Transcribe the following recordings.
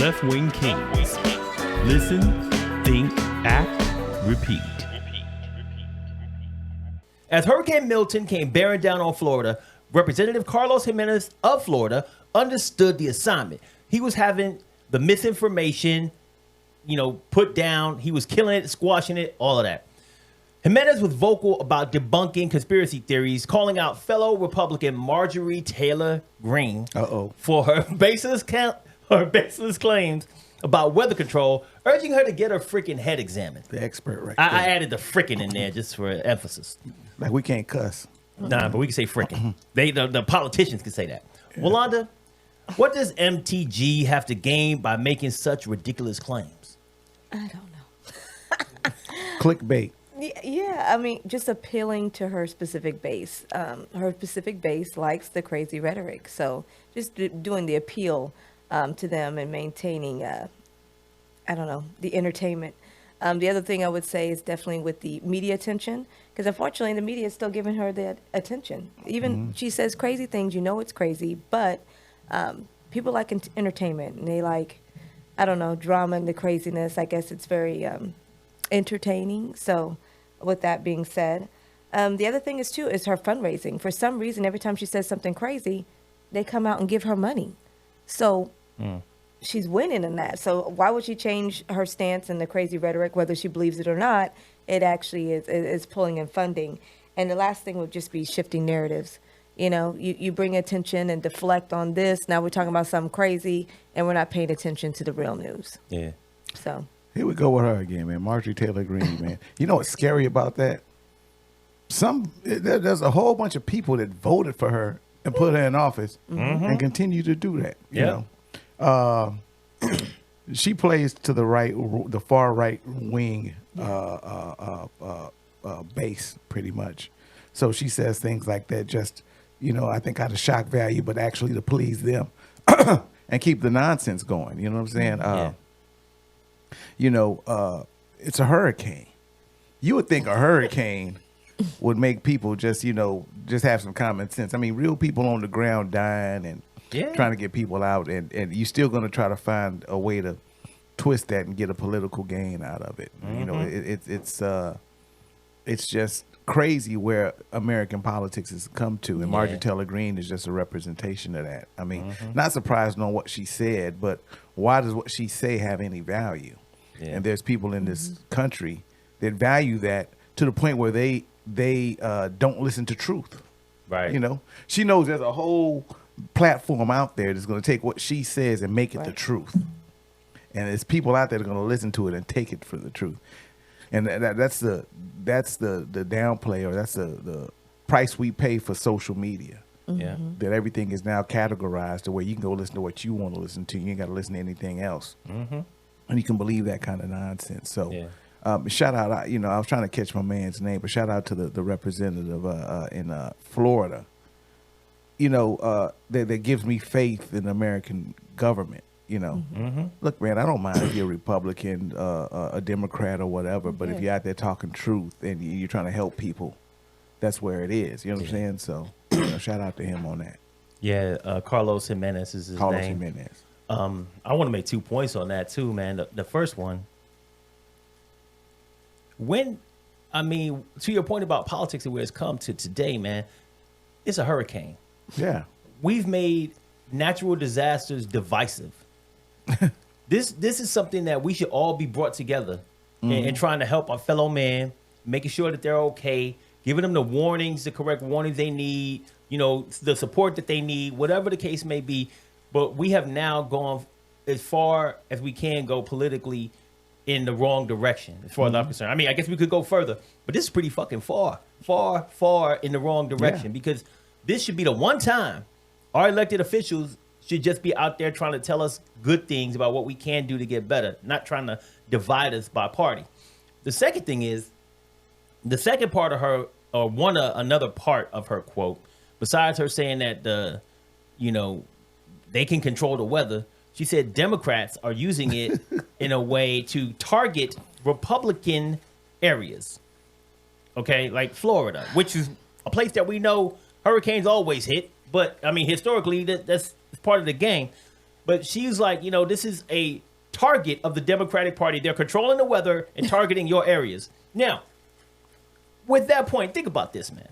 left-wing Kingz. Listen, think, act, repeat. As Hurricane Milton came bearing down on Florida, Representative Carlos Gimenez of Florida understood the assignment. He was having the misinformation, put down. He was killing it, squashing it, all of that. Gimenez was vocal about debunking conspiracy theories, calling out fellow Republican Marjorie Taylor Greene for her baseless claims about weather control, urging her to get her freaking head examined. The expert right I added the freaking in there just for emphasis. Like we can't cuss. Nah, but we can say freaking. The politicians can say that. Yeah. Wanda, what does MTG have to gain by making such ridiculous claims? I don't know. Clickbait. Yeah, I mean, just appealing to her specific base. Her specific base likes the crazy rhetoric. So just doing the appeal to them and maintaining, the entertainment. The other thing I would say is definitely with the media attention, because unfortunately the media is still giving her that attention. Even she says crazy things, it's crazy, but people like entertainment, and they like, drama and the craziness. I guess it's very entertaining. So with that being said, the other thing is her fundraising. For some reason, every time she says something crazy, they come out and give her money. So she's winning in that. So why would she change her stance and the crazy rhetoric, whether she believes it or not? It actually is pulling in funding. And the last thing would just be shifting narratives. You bring attention and deflect on this. Now we're talking about something crazy, and we're not paying attention to the real news. Yeah. So here we go with her again, man. Marjorie Taylor Greene, man. You know what's scary about that? There's a whole bunch of people that voted for her and put her in office and continue to do that. You know, she plays to the far right wing base, pretty much. So she says things like that, just I think out of shock value, but actually to please them and keep the nonsense going. You know what I'm saying? It's a hurricane. You would think a hurricane would make people just have some common sense. I mean, real people on the ground dying and trying to get people out, and you're still going to try to find a way to twist that and get a political gain out of it. It's just crazy where American politics has come to, and Marjorie Taylor Greene is just a representation of that. I mean, not surprised on what she said, but why does what she say have any value? Yeah. And there's people in this country that value that to the point where they don't listen to truth. Right. She knows there's a whole platform out there that's going to take what she says and make it the truth. And there's people out there that are going to listen to it and take it for the truth. And that's the downplay, or that's the price we pay for social media. Yeah. That everything is now categorized to where you can go listen to what you want to listen to. You ain't got to listen to anything else. And you can believe that kind of nonsense. So shout out, I was trying to catch my man's name, but shout out to the representative in Florida, that gives me faith in the American government. Look, man, I don't mind if you're a Republican, a Democrat or whatever, but if you're out there talking truth and you're trying to help people, that's where it is. You know what I'm saying? So shout out to him on that. Yeah, Carlos Gimenez is his name. Carlos Gimenez. I want to make 2 points on that too, man. The first one, to your point about politics and where it's come to today, man, it's a hurricane. Yeah. We've made natural disasters divisive. This is something that we should all be brought together and trying to help our fellow man, making sure that they're okay, giving them the correct warnings they need, the support that they need, whatever the case may be. But we have now gone as far as we can go politically in the wrong direction, as far as I'm concerned. I mean, I guess we could go further, but this is pretty fucking far in the wrong direction, because this should be the one time our elected officials should just be out there trying to tell us good things about what we can do to get better, not trying to divide us by party. The second thing is, the second part of her, or another part of her quote, besides her saying that they can control the weather, she said Democrats are using it in a way to target Republican areas. Okay, like Florida, which is a place that we know hurricanes always hit. But I mean, historically, that's part of the game. But she's like, this is a target of the Democratic Party. They're controlling the weather and targeting your areas. Now, with that point, think about this, man.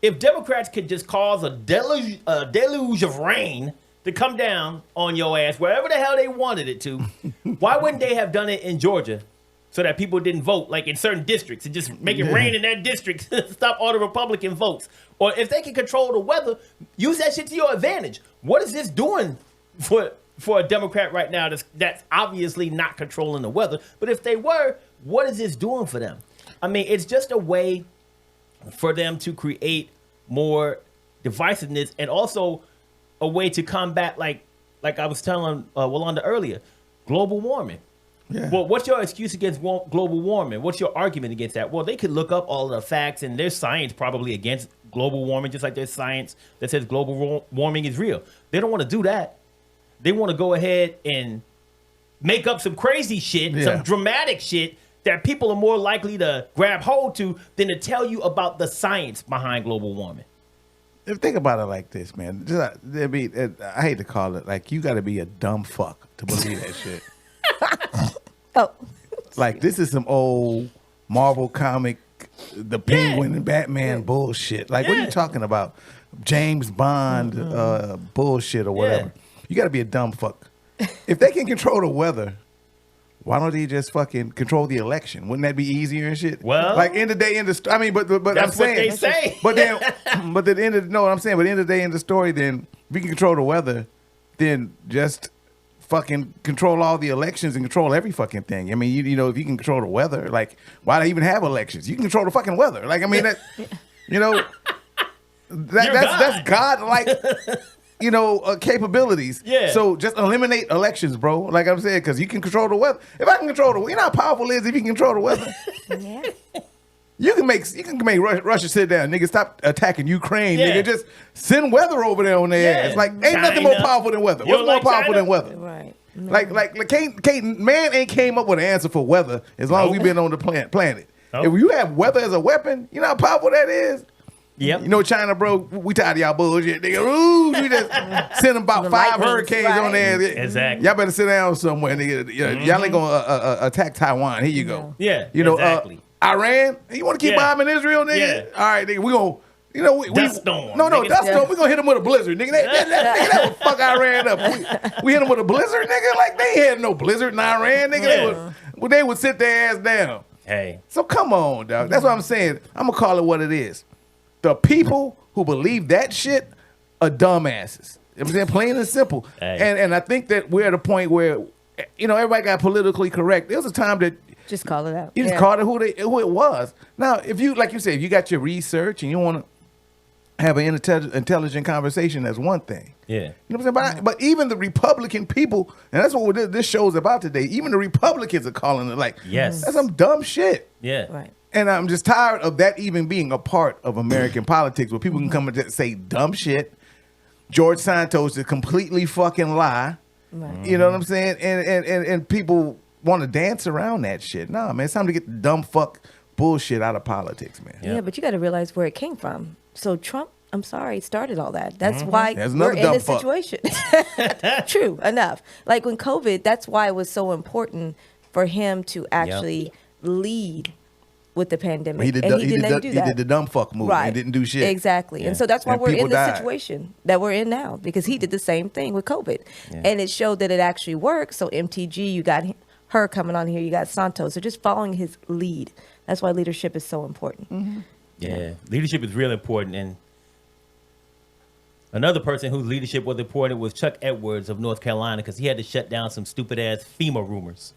If Democrats could just cause a deluge of rain to come down on your ass wherever the hell they wanted it to, why wouldn't they have done it in Georgia so that people didn't vote, like in certain districts, and just make it rain in that district, stop all the Republican votes? Or if they can control the weather, use that shit to your advantage. What is this doing for a Democrat right now that's obviously not controlling the weather? But if they were, what is this doing for them? I mean, it's just a way for them to create more divisiveness, and also a way to combat, like I was telling Wallanda earlier, global warming. Yeah. Well, what's your excuse against global warming? What's your argument against that? Well, they could look up all the facts, and there's science probably against global warming, just like there's science that says global warming is real. They don't want to do that. They want to go ahead and make up some crazy shit, some dramatic shit that people are more likely to grab hold to than to tell you about the science behind global warming. If think about it like this, man. I hate to call it, like, you got to be a dumb fuck to believe that shit. Like, this is some old Marvel comic, the Penguin and Batman bullshit. Like, what are you talking about? James Bond bullshit or whatever. You got to be a dumb fuck. If they can control the weather, why don't they just fucking control the election? Wouldn't that be easier and shit? Well, like end of the day, I mean, but that's I'm saying, what they say. But then, but at the end of no, what I'm saying, but at the end of the day, in the story, then if we can control the weather, then just fucking control all the elections and control every fucking thing. I mean, you know, if you can control the weather, like, why do they even have elections? You can control the fucking weather. Like, I mean, that, you know, that's God, like. Capabilities. Yeah. So just eliminate elections, bro. Like I'm saying, because you can control the weather. If I can control the weather, you know how powerful it is if you can control the weather? Yeah. You can make Russia sit down, nigga. Stop attacking Ukraine, nigga. Just send weather over there on their ass. Like, ain't nothing more powerful than weather. What's more powerful than weather? Right. Like man ain't came up with an answer for weather as long as we've been on the planet. If you have weather as a weapon, you know how powerful that is? Yep. You know, China, bro, we tired of y'all bullshit, nigga. Ooh, we just send them about 5 hurricanes on there. Exactly. Y'all better sit down somewhere, nigga. Y'all ain't gonna attack Taiwan. Here you go. Yeah. You know, exactly. Iran. You want to keep bombing Israel, nigga? Yeah. All right, nigga. We gonna, you know, dust storm. No, dust storm. We gonna hit them with a blizzard, nigga. That would fuck Iran up. We hit them with a blizzard, nigga. Like, they had no blizzard in Iran, nigga. They would sit their ass down. Hey. So come on, dog. That's what I'm saying. I'm gonna call it what it is. The people who believe that shit are dumbasses. I'm saying, plain and simple. Hey. And I think that we're at a point where, you know, everybody got politically correct. There was a time that just call it out. You just called it who it was. Now, if you, like you said, if you got your research and you want to have an intelligent conversation, that's one thing. Yeah. You know what I'm saying? But even the Republican people, and that's what this show's about today, even the Republicans are calling it like, that's some dumb shit. Yeah. Right. And I'm just tired of that even being a part of American politics, where people can come and just say dumb shit. George Santos is completely fucking lie. Right. You know what I'm saying? And people want to dance around that shit. No, man, it's time to get the dumb fuck bullshit out of politics, man. Yeah, but you got to realize where it came from. So Trump, I'm sorry, started all that. That's why we're in this situation. True enough. Like when COVID, that's why it was so important for him to actually lead with the pandemic. He did the dumb fuck move. Right. He didn't do shit. Exactly. Yeah. And so that's why we're in the situation that we're in now, because he did the same thing with COVID. Yeah. And it showed that it actually worked. So MTG, you got her coming on here, you got Santos. So just following his lead. That's why leadership is so important. Mm-hmm. Yeah, leadership is real important. And another person whose leadership was important was Chuck Edwards of North Carolina, because he had to shut down some stupid ass FEMA rumors.